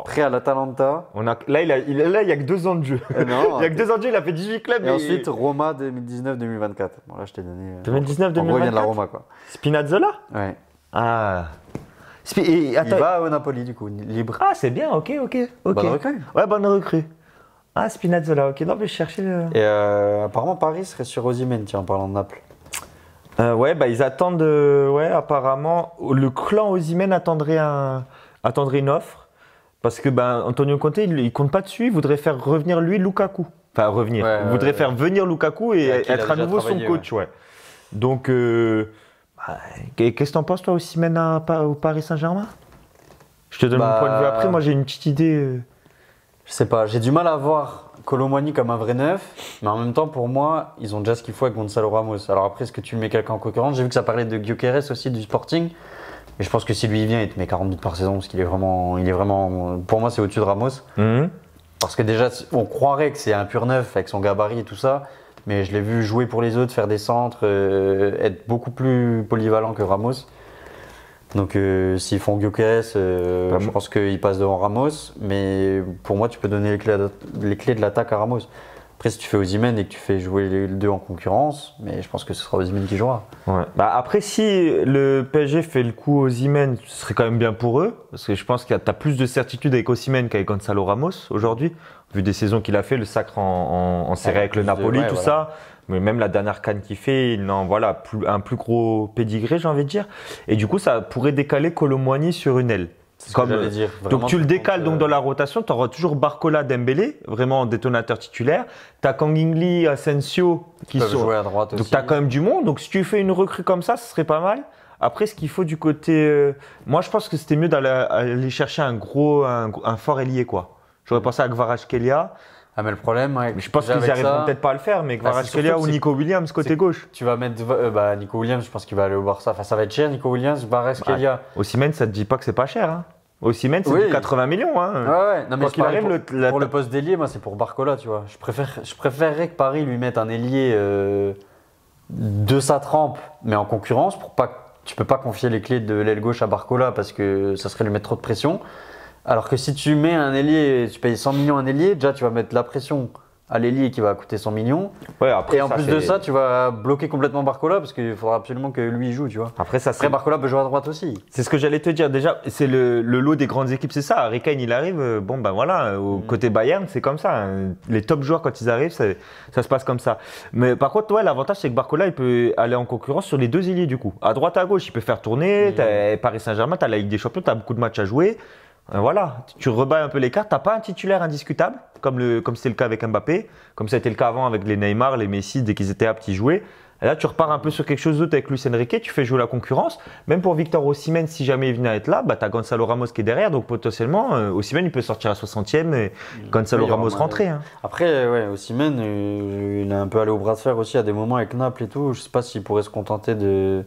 Speaker 1: prêt à l'Atalanta.
Speaker 2: Là, il y a que 2 ans de jeu.
Speaker 1: Non,
Speaker 2: il y a que 2 ans de jeu, il a fait 18 clubs.
Speaker 1: Et ensuite, Roma 2019-2024. Bon, là, je t'ai donné.
Speaker 2: 2019-2024.
Speaker 1: En gros, il vient de la Roma, quoi.
Speaker 2: Spinazzola?
Speaker 1: Ouais.
Speaker 2: Ah.
Speaker 1: Il va au Napoli, du coup, libre.
Speaker 2: Ah, c'est bien, ok.
Speaker 1: Bonne recrue.
Speaker 2: Ouais, bonne recrue. Ah, Spinazzola, ok. Non, mais je cherchais.
Speaker 1: Et apparemment, Paris serait sur Osimhen, tiens, en parlant de Naples.
Speaker 2: Ouais, bah ils attendent. Ouais, apparemment, le clan Osimhen attendrait une offre. Parce que Antonio Conte, il compte pas dessus, il voudrait faire revenir lui Lukaku. Enfin, revenir.
Speaker 1: Ouais,
Speaker 2: il voudrait faire venir Lukaku et être à nouveau son coach, ouais. Donc. Qu'est-ce que t'en penses, toi, Osimhen au Paris Saint-Germain? Je te donne mon point de vue après. Moi, j'ai une petite idée.
Speaker 1: Je sais pas, j'ai du mal à voir Kolo Muani comme un vrai neuf, mais en même temps, pour moi, ils ont déjà ce qu'il faut avec Gonzalo Ramos. Alors après, est-ce que tu mets quelqu'un en concurrence? J'ai vu que ça parlait de Gyökeres aussi, du Sporting. Mais je pense que si lui il vient, il te met 40 buts par saison, parce qu'il est vraiment. Pour moi, c'est au-dessus de Ramos. Parce que déjà, on croirait que c'est un pur neuf avec son gabarit et tout ça. Mais je l'ai vu jouer pour les autres, faire des centres, être beaucoup plus polyvalent que Ramos. Donc s'ils font Gyökeres, je pense qu'il passe devant Ramos. Mais pour moi, tu peux donner les clés de l'attaque à Ramos. Après, si tu fais Osimhen et que tu fais jouer les deux en concurrence, mais je pense que ce sera Osimhen qui jouera.
Speaker 2: Ouais. Après, si le PSG fait le coup Osimhen, ce serait quand même bien pour eux. Parce que je pense que tu as plus de certitude avec Osimhen qu'avec Gonzalo Ramos aujourd'hui. Vu des saisons qu'il a fait, le sacre en série avec le Napoli, tout ça. Mais même la dernière CAN qu'il fait, un plus gros pédigré, j'ai envie de dire. Et du coup, ça pourrait décaler Kolo Muani sur une aile.
Speaker 1: C'est ce que j'allais dire. Vraiment,
Speaker 2: donc tu le décales dans la rotation, tu auras toujours Barcola, Dembélé, vraiment en détonateur titulaire. Tu as Kangin, Asensio qui sont
Speaker 1: jouer à droite aussi.
Speaker 2: Donc tu as quand même du monde. Donc si tu fais une recrue comme ça, ce serait pas mal. Après, ce qu'il faut du côté. Moi, je pense que c'était mieux d'aller chercher un fort ailier, quoi. J'aurais pensé à Kvaratskhelia.
Speaker 1: Ah, mais le problème,
Speaker 2: je pense qu'ils n'arriveront peut-être pas à le faire, mais Kvaratskhelia ou Nico Williams côté gauche.
Speaker 1: Tu vas mettre Nico Williams, je pense qu'il va aller au Barça. Enfin, ça va être cher, Nico Williams, Kvaratskhelia.
Speaker 2: Osimhen, ça te dit pas que c'est pas cher. Hein. Osimhen, c'est 80 millions. Hein.
Speaker 1: Ouais. Non, mais pour le poste d'ailier, moi, c'est pour Barcola, tu vois. Je préférerais que Paris lui mette un ailier de sa trempe, mais en concurrence, tu peux pas confier les clés de l'aile gauche à Barcola parce que ça serait lui mettre trop de pression. Alors que si tu mets un ailier, tu payes 100 millions un ailier, déjà tu vas mettre la pression à l'ailier qui va coûter 100 millions. Ouais, après, et en plus de ça, tu vas bloquer complètement Barcola parce qu'il faudra absolument que lui joue, tu vois. Après, Barcola peut jouer à droite aussi.
Speaker 2: C'est ce que j'allais te dire. Déjà, c'est le lot des grandes équipes, c'est ça. Harry Kane, il arrive, au côté Bayern, c'est comme ça. Hein. Les top joueurs, quand ils arrivent, ça se passe comme ça. Mais par contre, l'avantage, c'est que Barcola, il peut aller en concurrence sur les deux ailiers, du coup. À droite, à gauche, il peut faire tourner. Paris Saint-Germain, tu as la Ligue des Champions, tu as beaucoup de matchs à jouer. Voilà, tu rebats un peu les cartes, t'as pas un titulaire indiscutable, comme c'était le cas avec Mbappé, comme ça a été le cas avant avec les Neymar, les Messi, dès qu'ils étaient aptes, ils jouaient. Et là, tu repars un peu sur quelque chose d'autre avec Luis Enrique, tu fais jouer la concurrence. Même pour Victor Osimhen, si jamais il venait à être là, t'as Gonzalo Ramos qui est derrière, donc potentiellement, Osimhen, il peut sortir à 60e et Gonzalo Ramos rentrer. Hein.
Speaker 1: Après, Osimhen, il est un peu allé au bras de fer aussi à des moments avec Naples et tout. Je sais pas s'il pourrait se contenter de...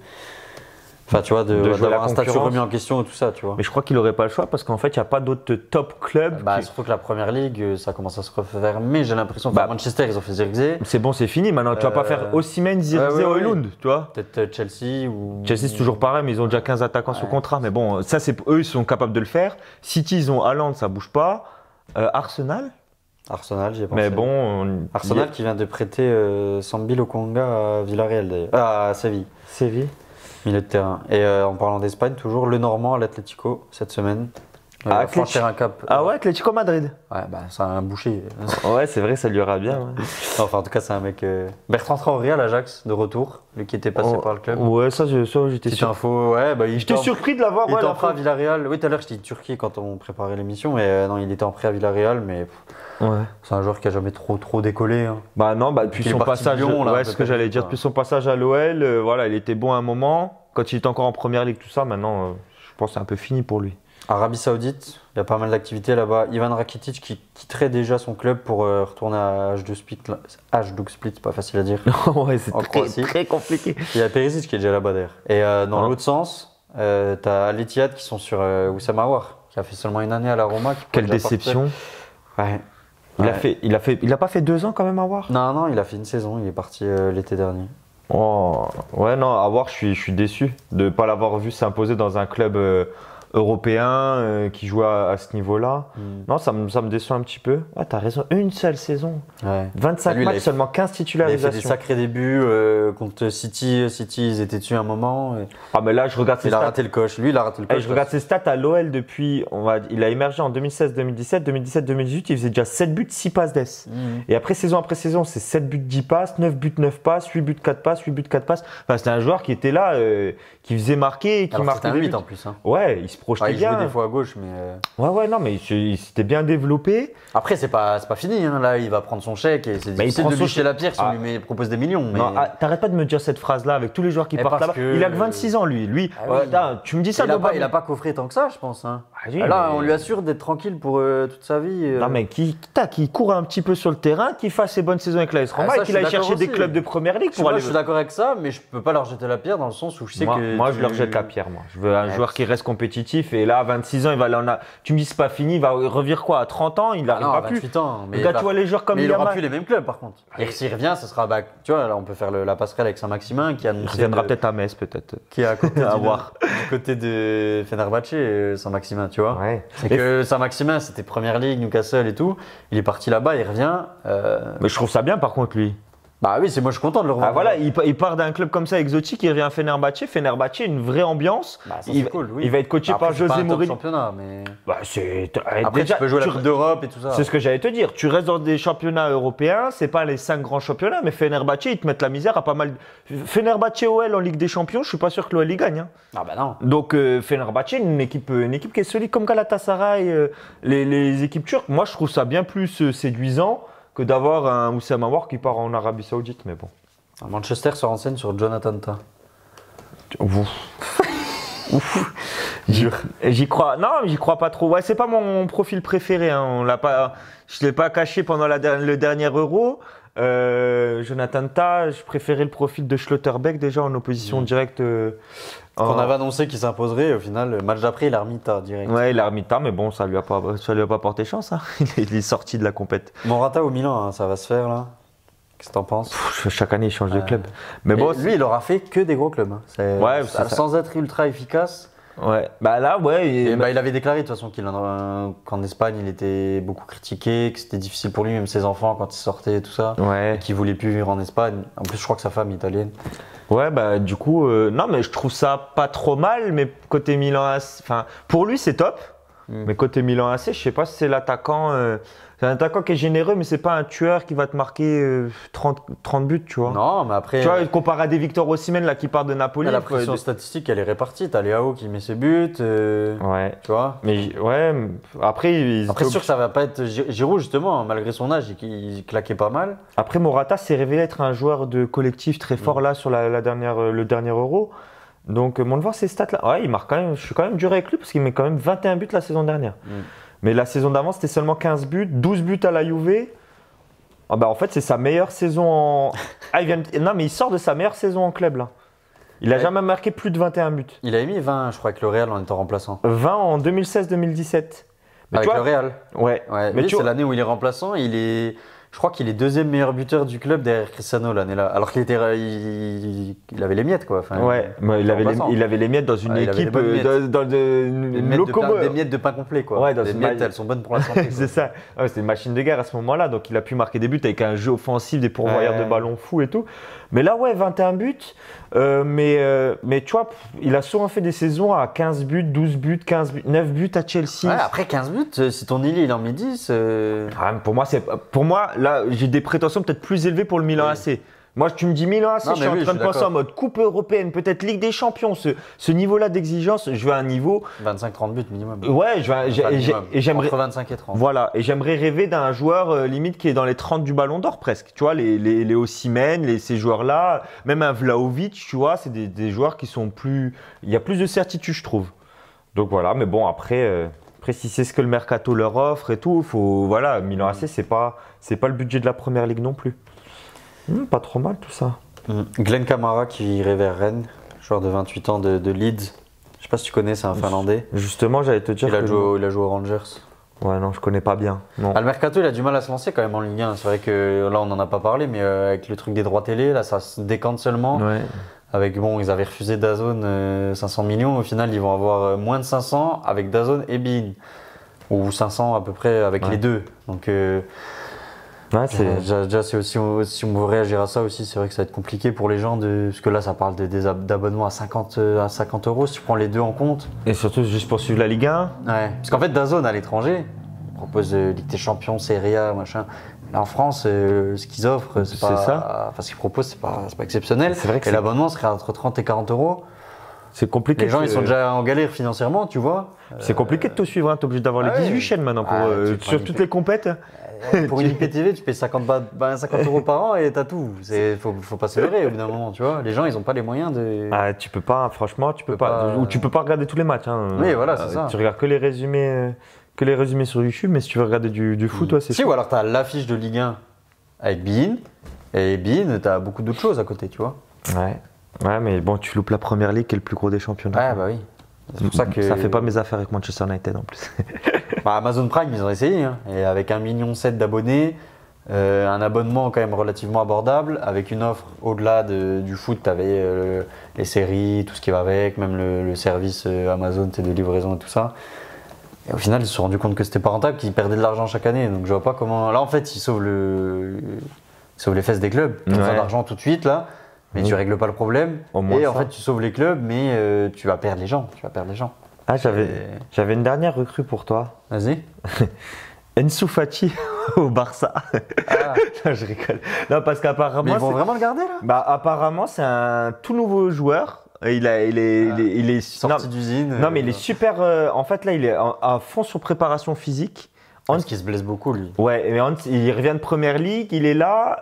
Speaker 1: Enfin, tu vois, d'avoir un statut remis en question et tout ça, tu vois.
Speaker 2: Mais je crois qu'il n'aurait pas le choix parce qu'en fait, il n'y a pas d'autres top clubs.
Speaker 1: Surtout que la première ligue, ça commence à se refermer. J'ai l'impression. Manchester, ils ont fait Zirkzee.
Speaker 2: C'est bon, c'est fini. Maintenant, tu vas pas faire Osimhen, Zirkzee, Højlund, tu vois.
Speaker 1: Peut-être Chelsea ou.
Speaker 2: Chelsea, c'est toujours pareil, mais ils ont déjà 15 attaquants sous contrat. Mais bon, ça, eux, ils sont capables de le faire. City, ils ont Haaland, ça bouge pas. Arsenal,
Speaker 1: j'y ai pensé.
Speaker 2: Mais bon.
Speaker 1: Arsenal qui vient de prêter Sambi Lokonga à Villarreal, d'ailleurs. À Séville.
Speaker 2: Milieu
Speaker 1: de terrain. Et en parlant d'Espagne, toujours le Normand à l'Atlético cette semaine. franchir un cap.
Speaker 2: Ah ouais, Atlético Madrid.
Speaker 1: Ouais, bah c'est un boucher.
Speaker 2: Ouais, c'est vrai, ça lui ira bien. Ouais.
Speaker 1: Enfin, en tout cas, c'est un mec. Bertrand Traoré à l'Ajax, de retour, lui qui était passé par le club.
Speaker 2: Ouais, ça j'étais
Speaker 1: Petite info, ouais. Bah,
Speaker 2: j'étais surpris de l'avoir.
Speaker 1: Il était en prêt à Villarreal. Oui, tout à l'heure, j'étais en Turquie quand on préparait l'émission, mais non, il était en prêt à Villarreal, mais. Ouais. C'est un joueur qui a jamais trop décollé. Hein.
Speaker 2: Bah non, depuis son passage. Lyon, là, ouais, ce que j'allais dire. Depuis son passage à l'OL, voilà, il était bon à un moment. Quand il était encore en première ligue, tout ça, maintenant, je pense que c'est un peu fini pour lui.
Speaker 1: Arabie Saoudite, il y a pas mal d'activités là-bas. Ivan Rakitic qui quitterait déjà son club pour retourner à Hajduk Split. Hajduk Split, pas facile à dire.
Speaker 2: Ouais, c'est très compliqué.
Speaker 1: Il y a Perisic qui est déjà là-bas d'ailleurs. Et dans l'autre sens, t'as Al Ittihad qui sont sur Wissam Aouar, qui a fait seulement une année à la Roma.
Speaker 2: Quelle déception. Ouais. Il a pas fait 2 ans quand même Aouar?
Speaker 1: Non, il a fait une saison. Il est parti l'été dernier.
Speaker 2: Oh, ouais, non, Aouar, je suis déçu de ne pas l'avoir vu s'imposer dans un club européen qui joue à ce niveau-là. Non, ça me déçoit un petit peu. Ouais, t'as raison, une seule saison. Ouais. 25 matchs, seulement 15 titularisations.
Speaker 1: Il a fait des sacrés débuts contre City. City, ils étaient dessus un moment.
Speaker 2: Ah, mais là, je regarde ses stats.
Speaker 1: Il a raté le coche. Lui, il a raté le coche.
Speaker 2: Je regarde ses stats à l'OL depuis. Il a émergé en 2016-2017. 2017-2018, il faisait déjà 7 buts, 6 passes d'ess. Et après saison, c'est 7 buts, 10 passes, 9 buts, 9 passes, 8 buts, 4 passes, 8 buts, 4 passes. Enfin, c'était un joueur qui était là, qui faisait marquer. Qui marquait
Speaker 1: un 8 en plus. Hein.
Speaker 2: Ouais, il se projetait bien.
Speaker 1: Il jouait des fois à gauche, mais.
Speaker 2: Ouais, non, mais il s'était bien développé.
Speaker 1: Après, c'est pas fini. Hein. Là, il va prendre son chèque et c'est difficile de lui jeter la pierre si on lui propose des millions. Mais...
Speaker 2: Non, t'arrêtes pas de me dire cette phrase-là avec tous les joueurs qui partent là-bas. Il a que 26 ans, lui. Oui. Tu me dis ça.
Speaker 1: Il a pas coffré tant que ça, je pense. Hein. Là, on lui assure d'être tranquille pour toute sa vie.
Speaker 2: Non, mais qui court un petit peu sur le terrain, qui fasse ses bonnes saisons avec l'AS Roma et qu'il aille chercher des clubs de première ligue.
Speaker 1: Je suis d'accord avec ça, mais je peux pas leur jeter la pierre dans le sens où je sais que.
Speaker 2: Moi, je leur jette la pierre. Moi, je veux un joueur qui reste compétitif et là, à 26 ans, il va aller tu me dis c'est pas fini, il va revenir quoi à 30 ans, il n'arrivera plus.
Speaker 1: 28 ans.
Speaker 2: Mais tu vois les joueurs comme
Speaker 1: il aura plus les mêmes clubs par contre. Et s'il revient, ce sera tu vois là on peut faire la passerelle avec Saint-Maximin qui a annoncé.
Speaker 2: Il reviendra peut-être à Metz peut-être.
Speaker 1: Qui est à côté du côté de Fenerbahçe, Saint-Maximin, tu vois. Ouais. C'est que Saint-Maximin, c'était Première Ligue, Newcastle et tout. Il est parti là-bas, il revient.
Speaker 2: Mais je trouve ça bien par contre lui.
Speaker 1: Bah oui, moi je suis content de le revoir.
Speaker 2: Ah voilà, il part d'un club comme ça exotique, il revient à Fenerbahçe. Fenerbahçe, une vraie ambiance.
Speaker 1: Bah, ça, c'est cool, oui.
Speaker 2: Il va être coaché par José Mourinho.
Speaker 1: Championnat, mais.
Speaker 2: Bah,
Speaker 1: après, déjà, tu peux jouer la Coupe d'Europe et tout ça.
Speaker 2: C'est ce que j'allais te dire. Tu restes dans des championnats européens, c'est pas les 5 grands championnats, mais Fenerbahçe, ils te mettent la misère à pas mal. Fenerbahçe OL en Ligue des Champions, je suis pas sûr que l'OL y gagne. Hein.
Speaker 1: Ah bah non.
Speaker 2: Donc Fenerbahçe, une équipe qui est solide comme Galatasaray, les équipes turques. Moi, je trouve ça bien plus séduisant que d'avoir un Wissam Aouar qui part en Arabie Saoudite, mais bon.
Speaker 1: Manchester se renseigne sur Jonathan Tah.
Speaker 2: Ouf. J'y crois. Non, j'y crois pas trop. Ouais, c'est pas mon profil préféré. Hein. Je l'ai pas caché pendant le dernier Euro. Jonathan Tah, je préférais le profil de Schlotterbeck déjà en opposition directe.
Speaker 1: On avait annoncé qu'il s'imposerait, au final, le match d'après, il a remis Tah direct.
Speaker 2: Ouais, il a remis Tah, mais bon, ça lui a pas porté chance. Hein. Il est sorti de la compète.
Speaker 1: Morata au Milan, hein, ça va se faire là. Qu'est-ce que t'en penses?
Speaker 2: Chaque année, il change de club. Mais bon,
Speaker 1: lui, il aura fait que des gros clubs. Hein. Sans être ultra efficace.
Speaker 2: Ouais, bah là, ouais.
Speaker 1: Il avait déclaré de toute façon qu'en Espagne, il était beaucoup critiqué, que c'était difficile pour lui, même ses enfants, quand il sortait et tout ça. Ouais. Et qu'il voulait plus vivre en Espagne. En plus, je crois que sa femme est italienne.
Speaker 2: Ouais, bah du coup, non, mais je trouve ça pas trop mal, mais côté Milan AC, enfin, pour lui, c'est top. Mais côté Milan AC, je sais pas si c'est l'attaquant. C'est un attaquant qui est généreux, mais c'est pas un tueur qui va te marquer 30 buts, tu vois.
Speaker 1: Non, mais après.
Speaker 2: Tu vois, comparé à des Victor Osimhen là qui part de Napoli.
Speaker 1: La pression statistique, elle est répartie. T'as Léao qui met ses buts.
Speaker 2: Ouais.
Speaker 1: Tu vois.
Speaker 2: Mais ouais. Après,
Speaker 1: sûr que ça va pas être Giroud justement, malgré son âge, il claquait pas mal.
Speaker 2: Après, Morata s'est révélé être un joueur de collectif très fort là sur le dernier Euro. Donc, on va voir ces stats-là. Ouais, il marque quand même. Je suis quand même dur avec lui parce qu'il met quand même 21 buts la saison dernière. Mais la saison d'avant, c'était seulement 15 buts, 12 buts à la Juve. Ah bah en fait, c'est sa meilleure saison en. Non, mais il sort de sa meilleure saison en club là. Il n'a jamais marqué plus de 21 buts.
Speaker 1: Il a mis 20, je crois, avec le Real en étant remplaçant.
Speaker 2: 20 en 2016-2017.
Speaker 1: Avec le Real.
Speaker 2: Ouais.
Speaker 1: Mais c'est l'année où il est remplaçant. Il Je crois qu'il est deuxième meilleur buteur du club derrière Cristiano l'année-là. Alors qu'il était, il avait les miettes quoi. Enfin,
Speaker 2: ouais, il avait les miettes dans une équipe
Speaker 1: des miettes de pain complet quoi.
Speaker 2: Ouais,
Speaker 1: les miettes, elles sont bonnes pour la santé.
Speaker 2: C'est ça. Ouais, c'était une machine de guerre à ce moment-là, donc il a pu marquer des buts avec un jeu offensif, des pourvoyeurs de ballons fous et tout. Mais là, ouais, 21 buts. Mais tu vois, il a souvent fait des saisons à 15 buts, 12 buts, 15 buts, 9 buts à Chelsea.
Speaker 1: Ouais, après 15 buts, si ton Lille il en met 10.
Speaker 2: Pour moi, là, j'ai des prétentions peut-être plus élevées pour le Milan AC. Moi, tu me dis Milan AC, je suis en train de penser en mode Coupe européenne, peut-être Ligue des Champions. Ce niveau-là d'exigence, je veux un niveau.
Speaker 1: 25-30 buts minimum.
Speaker 2: Ouais, j'aimerais.
Speaker 1: Entre 25 et 30.
Speaker 2: Voilà, et j'aimerais rêver d'un joueur limite qui est dans les 30 du Ballon d'Or presque. Tu vois, les Osimhen, ces joueurs-là, même un Vlahovic, tu vois, c'est des joueurs qui sont plus. Il y a plus de certitude, je trouve. Donc voilà, mais bon, après si c'est ce que le mercato leur offre et tout, voilà, Milan AC, c'est pas le budget de la première ligue non plus. Pas trop mal tout ça.
Speaker 1: Glenn Kamara qui irait vers Rennes, joueur de 28 ans de Leeds. Je sais pas si tu connais, c'est un Finlandais.
Speaker 2: Justement, j'allais te dire.
Speaker 1: Il a joué aux Rangers.
Speaker 2: Ouais, non, je connais pas bien. Non.
Speaker 1: Le mercato, il a du mal à se lancer quand même en Ligue 1. C'est vrai que là, on n'en a pas parlé, mais avec le truc des droits télé, là, ça se décante seulement.
Speaker 2: Ouais.
Speaker 1: Ils avaient refusé DAZN 500 millions. Au final, ils vont avoir moins de 500 avec DAZN et beIN. Ou 500 à peu près avec les deux. Donc, déjà, c'est aussi, si on veut réagir à ça aussi, c'est vrai que ça va être compliqué pour les gens. Parce que là, ça parle d'abonnements à 50 euros si tu prends les deux en compte.
Speaker 2: Et surtout, juste pour suivre la Ligue 1.
Speaker 1: Ouais. Parce qu'en fait, DAZN à l'étranger propose Ligue des Champions, Serie A, machin. Là, en France, ce qu'ils offrent, c'est pas.
Speaker 2: Ça.
Speaker 1: Enfin, ce qu'ils proposent, c'est pas exceptionnel.
Speaker 2: C'est vrai que
Speaker 1: l'abonnement serait entre 30 et 40 euros.
Speaker 2: C'est compliqué.
Speaker 1: Les gens, ils sont déjà en galère financièrement, tu vois.
Speaker 2: C'est compliqué de te suivre. T'es obligé d'avoir les 18 chaînes maintenant sur toutes les compètes.
Speaker 1: Pour une IPTV, tu payes 50 euros par an et t'as tout. Faut pas se leurrer au bout d'un moment, tu vois. Les gens, ils ont pas les moyens de.
Speaker 2: Tu peux pas, franchement, tu peux pas. Ou tu peux pas regarder tous les matchs.
Speaker 1: Oui, voilà, c'est ça.
Speaker 2: Tu regardes que les résumés sur YouTube, mais si tu veux regarder du foot, c'est
Speaker 1: Si, ou alors t'as l'affiche de Ligue 1 avec beIN. Et beIN, t'as beaucoup d'autres choses à côté, tu vois.
Speaker 2: Ouais, mais bon, tu loupes la première ligue qui est le plus gros des championnats.
Speaker 1: Ouais, bah oui. C'est pour ça que.
Speaker 2: Ça fait pas mes affaires avec Manchester United en plus.
Speaker 1: Amazon Prime, ils ont essayé. Et avec 1,7 million d'abonnés, un abonnement quand même relativement abordable, avec une offre au-delà du foot, tu avais les séries, tout ce qui va avec, même le service Amazon, de livraison et tout ça. Et au final, ils se sont rendus compte que c'était pas rentable, qu'ils perdaient de l'argent chaque année. Donc je vois pas comment. Là, en fait, ils sauvent les fesses des clubs. Ils ont besoin d'argent tout de suite, là. Mais tu règles pas le problème. Et en fait, tu sauves les clubs, mais tu vas perdre les gens.
Speaker 2: J'avais une dernière recrue pour toi.
Speaker 1: Vas-y.
Speaker 2: Ensu Fati au Barça. Non, je rigole. Non, parce qu'apparemment.
Speaker 1: Mais ils vont vraiment le garder là ?
Speaker 2: Apparemment, c'est un tout nouveau joueur. Il est
Speaker 1: sorti d'usine.
Speaker 2: Non, mais il est super. En fait, là, il est à fond sur préparation physique.
Speaker 1: Parce qu'il se blesse beaucoup, lui.
Speaker 2: Ouais, mais il revient de Première Ligue, il est là.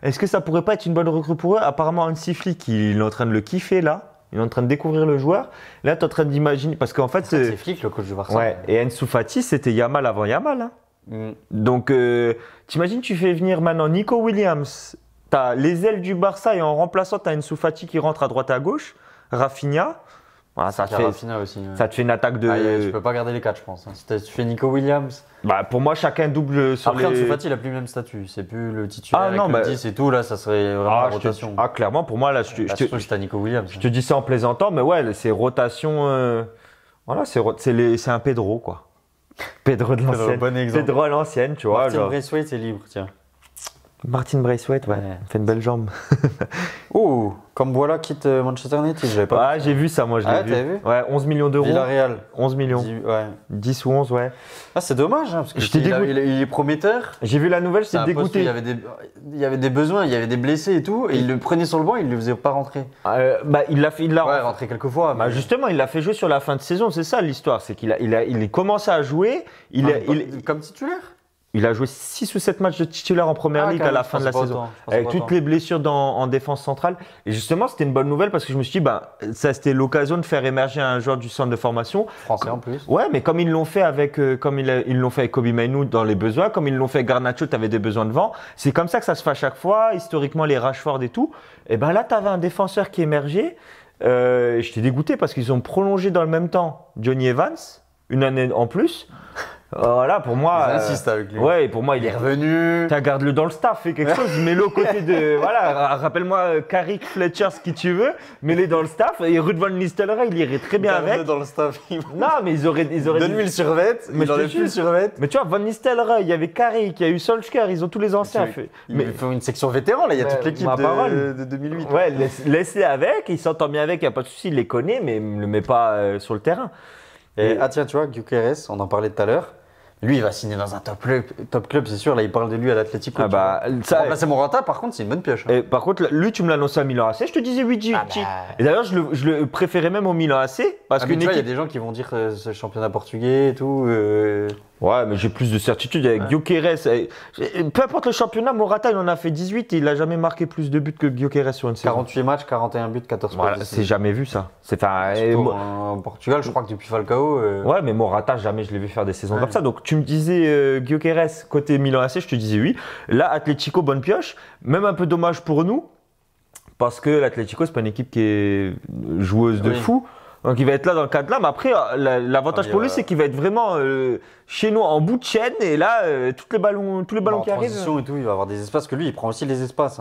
Speaker 2: Est-ce que ça pourrait pas être une bonne recrue pour eux ? Apparemment, Hansi Flick, il est en train de le kiffer là. Il est en train de découvrir le joueur. Là, tu es en train d'imaginer. Parce qu'en fait.
Speaker 1: C'est Flick, le coach du Barça.
Speaker 2: Ouais, et Ensu Fati, c'était Yamal avant Yamal. Donc, t'imagines, tu fais venir maintenant Nico Williams. Tu as les ailes du Barça et en remplaçant, tu as Ensu Fati qui rentre à droite à gauche. Rafinha. Voilà, ça te fait une attaque de.
Speaker 1: Tu peux pas garder les 4, je pense. Si tu fais Nico Williams.
Speaker 2: Pour moi, chacun double sur
Speaker 1: Après, Ansu Fati, il a plus le même statut. C'est plus le titulaire avec le 10 et tout. Là, ça serait vraiment la rotation.
Speaker 2: Clairement, pour moi, là, je te dis ça en plaisantant, mais ouais, c'est rotation. Voilà, c'est un Pedro, quoi. Pedro de l'ancienne.
Speaker 1: Bon exemple.
Speaker 2: Pedro à l'ancienne, tu vois.
Speaker 1: Martin Braithwaite, c'est libre, tiens.
Speaker 2: Martin Braithwaite, ouais. Il fait une belle jambe.
Speaker 1: Oh, comme voilà quitte Manchester United, j'avais pas.
Speaker 2: J'ai vu ça, moi je l'ai vu.
Speaker 1: T'avais vu ?
Speaker 2: Ouais, 11 millions d'euros.
Speaker 1: Villarreal.
Speaker 2: 11 millions. 10 ou 11, ouais.
Speaker 1: C'est dommage, parce que il est prometteur.
Speaker 2: J'ai vu la nouvelle, j'étais dégoûté.
Speaker 1: Il y avait des besoins, il y avait des blessés et tout, et il le prenait sur le banc, il le faisait pas rentrer.
Speaker 2: Il l'a
Speaker 1: rentré quelques fois.
Speaker 2: Mais... justement, il l'a fait jouer sur la fin de saison, c'est ça l'histoire, c'est qu'il a commencé à jouer.
Speaker 1: Comme titulaire ?
Speaker 2: Il a joué 6 ou 7 matchs de titulaire en Première Ligue à la fin de la saison, avec toutes les blessures en défense centrale. Et justement, c'était une bonne nouvelle parce que je me suis dit, ça c'était l'occasion de faire émerger un joueur du centre de formation.
Speaker 1: Français en plus.
Speaker 2: Ouais, mais comme ils l'ont fait avec, ils l'ont fait avec Kobe Mainoo dans les besoins, comme ils l'ont fait avec Garnacho, tu avais des besoins de vent. C'est comme ça que ça se fait à chaque fois, historiquement les Rashford et tout. Et là, tu avais un défenseur qui émergeait. J'étais dégoûté parce qu'ils ont prolongé dans le même temps Johnny Evans, une année en plus. Voilà, pour moi.
Speaker 1: J'insiste avec lui.
Speaker 2: Ouais, pour moi,
Speaker 1: il est revenu.
Speaker 2: Garde-le dans le staff, fais quelque chose, mets-le aux côtés de. Voilà, rappelle-moi Carrick, Fletcher, ce qui tu veux, mets-les dans le staff. Et Ruud van Nistelrooy, il irait très bien avec.
Speaker 1: Dans le staff.
Speaker 2: Non, mais ils auraient.
Speaker 1: Donne-lui le survêt, mais il aurait plus le survêt.
Speaker 2: Mais tu vois, Van Nistelrooy, il y avait Carrick, il y a eu Solskjaer, ils ont tous les anciens.
Speaker 1: Mais il faut une section vétéran, là, il y a toute l'équipe de 2008.
Speaker 2: Ouais, laisse-les avec, il s'entend bien avec, il n'y a pas de souci, il les connaît, mais ne le met pas sur le terrain.
Speaker 1: Et, tiens, tu vois, Gyökeres, on en parlait tout à l'heure. Lui, il va signer dans un top club, c'est sûr. Là, il parle de lui à l'Atlético. C'est Morata, par contre, c'est une bonne pioche.
Speaker 2: Et par contre, lui, tu me l'annonçais à Milan AC, je te disais oui, Et d'ailleurs, je le préférais même au Milan AC. Parce que
Speaker 1: tu vois, il y a des gens qui vont dire que c'est le championnat portugais et tout.
Speaker 2: Ouais, mais j'ai plus de certitude avec Gyökeres. Peu importe le championnat, Morata, il en a fait 18 et il n'a jamais marqué plus de buts que Gyökeres sur une saison.
Speaker 1: 48 matchs, 41 buts, 14
Speaker 2: points. Voilà, c'est jamais vu ça.
Speaker 1: En Portugal, je crois que depuis Falcao.
Speaker 2: Ouais, mais Morata, jamais je l'ai vu faire des saisons comme ça. Donc tu me disais Gyökeres côté Milan AC, je te disais oui. Là, Atlético, bonne pioche. Même un peu dommage pour nous parce que l'Atlético, c'est pas une équipe qui est joueuse de fou. Donc il va être là dans le cadre là, mais après l'avantage pour lui c'est qu'il va être vraiment chez nous en bout de chaîne et là tous les ballons qui arrivent.
Speaker 1: Et tout, il va avoir des espaces que lui il prend aussi les espaces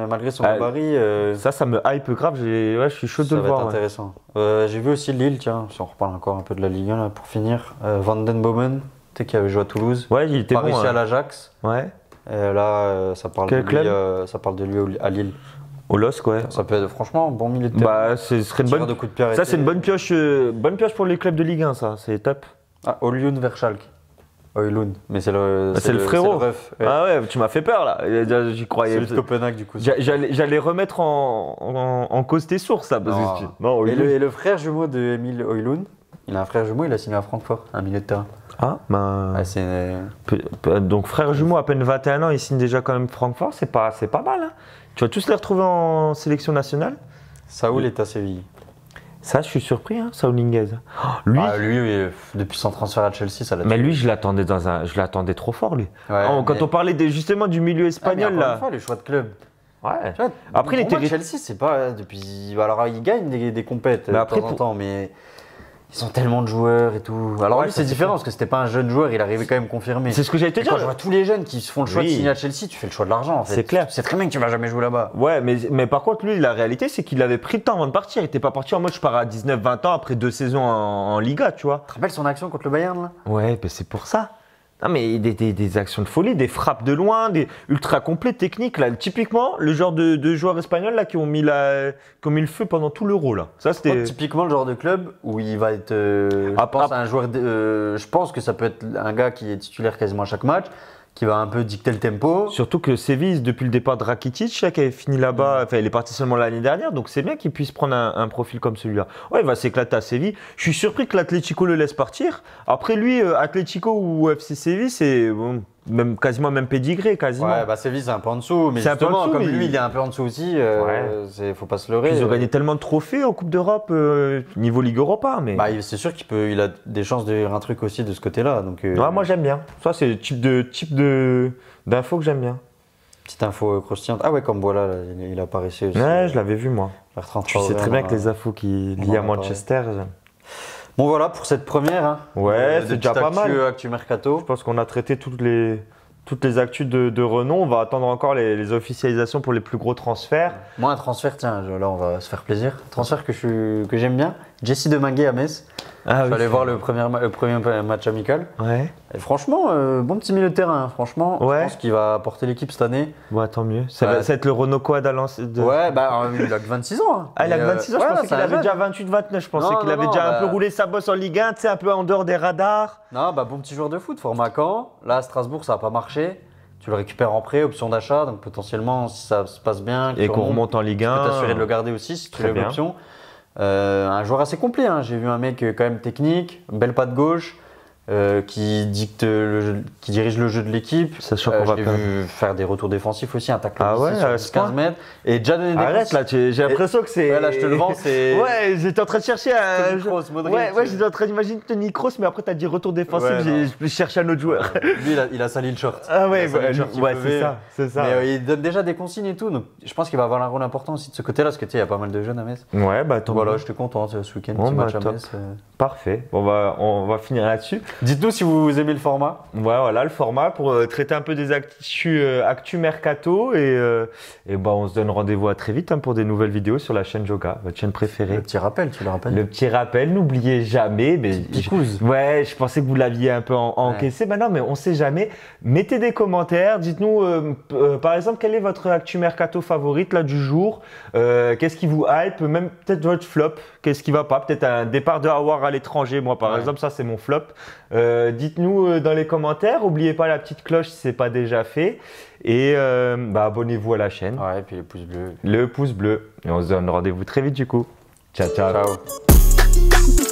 Speaker 1: malgré son gabarit.
Speaker 2: Ça me hype grave, je suis chaud de le voir.
Speaker 1: Ça va être intéressant. J'ai vu aussi Lille, tiens, si on reparle encore un peu de la Ligue 1 là, pour finir. Van den Bomen, tu sais qui avait joué à Toulouse.
Speaker 2: Ouais, il était
Speaker 1: pas réussi
Speaker 2: bon,
Speaker 1: à l'Ajax.
Speaker 2: Ouais.
Speaker 1: Et là ça parle de lui à Lille.
Speaker 2: Au LOSC, ouais.
Speaker 1: Ça peut être franchement un bon milieu de terrain.
Speaker 2: Ce serait une bonne. Ça, c'est une bonne pioche pour les clubs de Ligue 1, ça. C'est top.
Speaker 1: Ah, Oilun vers Schalke. Oilun, mais c'est le.
Speaker 2: C'est le frérot.
Speaker 1: Le ref,
Speaker 2: Ah ouais, tu m'as fait peur là. J'y croyais.
Speaker 1: C'est le Copenhague du coup.
Speaker 2: J'allais remettre en cause tes sources, ça.
Speaker 1: Non, et le frère jumeau de Emile Oilun, il a un frère jumeau, il a signé à Francfort, un milieu de terrain.
Speaker 2: Ah, donc frère jumeau à peine 21 ans, il signe déjà quand même Francfort, c'est pas mal. Hein. Tu vas tous les retrouver en sélection nationale.
Speaker 1: Saoul est à Séville.
Speaker 2: Ça, je suis surpris, hein, Saoul Ñíguez.
Speaker 1: Lui, depuis son transfert à Chelsea, ça l'a.
Speaker 2: Mais lui, je l'attendais trop fort, lui.
Speaker 1: Ouais,
Speaker 2: quand on parlait justement du milieu espagnol,
Speaker 1: là. Une fois, les choix de club.
Speaker 2: Ouais.
Speaker 1: Vois, après, Chelsea, c'est pas depuis. Alors, il gagne des compètes de temps en temps, mais. Ils ont tellement de joueurs et tout. Alors lui, c'est différent parce que c'était pas un jeune joueur, il arrivait quand même confirmé.
Speaker 2: C'est ce que j'allais te dire.
Speaker 1: Quand je vois tous les jeunes qui se font le choix de signer à Chelsea, tu fais le choix de l'argent en fait.
Speaker 2: C'est clair.
Speaker 1: C'est très bien que tu vas jamais jouer là-bas.
Speaker 2: Ouais, mais par contre, lui, la réalité, c'est qu'il avait pris le temps avant de partir. Il était pas parti en mode je pars à 19-20 ans après 2 saisons en Liga, tu vois.
Speaker 1: Tu te rappelles son action contre le Bayern là?
Speaker 2: Ouais, c'est pour ça. Non mais des actions de folie, des frappes de loin, des ultra complets techniques là. Typiquement le genre de joueurs espagnols là qui ont mis le feu pendant tout l'Euro là. Ça c'était
Speaker 1: typiquement le genre de club où il va être. Je pense que ça peut être un gars qui est titulaire quasiment à chaque match, qui va un peu dicter le tempo.
Speaker 2: Surtout que Séville, depuis le départ de Rakitic, qui avait fini là-bas, enfin, il est parti seulement l'année dernière, donc c'est bien qu'il puisse prendre un profil comme celui-là. Ouais, il va s'éclater à Séville. Je suis surpris que l'Atlético le laisse partir. Après lui, Atlético ou FC Séville, c'est quasiment même pédigré, quasiment.
Speaker 1: Ouais, Séville c'est un peu en dessous, mais justement, comme lui, il est un peu en dessous aussi, faut pas se leurrer.
Speaker 2: Ils ont gagné tellement de trophées en Coupe d'Europe, niveau Ligue Europa, mais.
Speaker 1: C'est sûr il a des chances de faire un truc aussi de ce côté-là. Donc,
Speaker 2: moi j'aime bien. Ça, c'est le type d'info que j'aime bien.
Speaker 1: Petite info croustillante. Ah ouais, comme voilà, il apparaissait aussi.
Speaker 2: Ouais, je l'avais vu moi. Tu sais très bien que les infos qui lient à Manchester.
Speaker 1: Bon voilà pour cette première. Hein,
Speaker 2: ouais, c'est déjà pas mal.
Speaker 1: Actu Mercato.
Speaker 2: Je pense qu'on a traité toutes les actus de renom. On va attendre encore les officialisations pour les plus gros transferts.
Speaker 1: Moi, un transfert, tiens, là on va se faire plaisir. Transfert que j'aime bien. Jesse Deminguet à Metz. Je suis allé voir le premier match amical.
Speaker 2: Ouais.
Speaker 1: Et franchement, bon petit milieu de terrain. Hein. Franchement, je pense qu'il va porter l'équipe cette année.
Speaker 2: Ouais, tant mieux. Ça va être le Renault Quad à lancer.
Speaker 1: Ouais, il a que 26 ans. Hein.
Speaker 2: Ah, il a que 26 ans. Je pensais qu'il avait déjà 28-29. Je pensais qu'il avait déjà un peu roulé sa bosse en Ligue 1, tu sais, un peu en dehors des radars.
Speaker 1: Non, bon petit joueur de foot, format Caen. Là, à Strasbourg, ça n'a pas marché. Tu le récupères en prêt, option d'achat, donc potentiellement, si ça se passe bien,
Speaker 2: et qu'on remonte en Ligue 1,
Speaker 1: tu peux t'assurer de le garder aussi si tu veux l'option. Un joueur assez complet, hein. J'ai vu un mec quand même technique, belle patte gauche, qui dirige le jeu de l'équipe.
Speaker 2: Sachant qu'on va
Speaker 1: vu faire des retours défensifs aussi, un tacle
Speaker 2: sur
Speaker 1: 15 mètres. Et déjà donné des
Speaker 2: Arrête là, j'ai l'impression que c'est.
Speaker 1: Ouais, là je te le vends, c'est.
Speaker 2: Ouais, j'étais en train de chercher un.
Speaker 1: Toni Kroos, Modric.
Speaker 2: Ouais, j'étais en train d'imaginer Toni Kroos, mais après t'as dit retour défensif, je cherchais un autre joueur.
Speaker 1: Lui, il a sali le short.
Speaker 2: Ah ouais, c'est ça.
Speaker 1: Mais il donne déjà des consignes et tout, donc je pense qu'il va avoir un rôle important aussi de ce côté-là, parce que tu sais, il y a pas mal de jeunes à Metz.
Speaker 2: Ouais,
Speaker 1: voilà, j'étais content ce week-end, petit match à Metz.
Speaker 2: Parfait. On va finir là-dessus.
Speaker 1: Dites-nous si vous aimez le format.
Speaker 2: Ouais, voilà le format pour traiter un peu des actus mercato et bah, on se donne rendez-vous à très vite pour des nouvelles vidéos sur la chaîne Joga, votre chaîne préférée.
Speaker 1: Le petit rappel, tu le rappelles.
Speaker 2: Le petit rappel, n'oubliez jamais. Mais ouais, je pensais que vous l'aviez un peu encaissé. Bah non, mais on sait jamais. Mettez des commentaires. Dites-nous, par exemple, quelle est votre actu mercato favorite là du jour. Qu'est-ce qui vous hype? Même peut-être votre flop. Qu'est-ce qui va pas? Peut-être un départ de Aouar à l'étranger. Moi, par exemple, ça c'est mon flop. Dites-nous dans les commentaires. N'oubliez pas la petite cloche si c'est pas déjà fait. Et bah, abonnez-vous à la chaîne.
Speaker 1: Ouais, et puis le pouce bleu.
Speaker 2: Le pouce bleu. Et on se donne rendez-vous très vite du coup. Ciao, ciao.
Speaker 1: Ciao.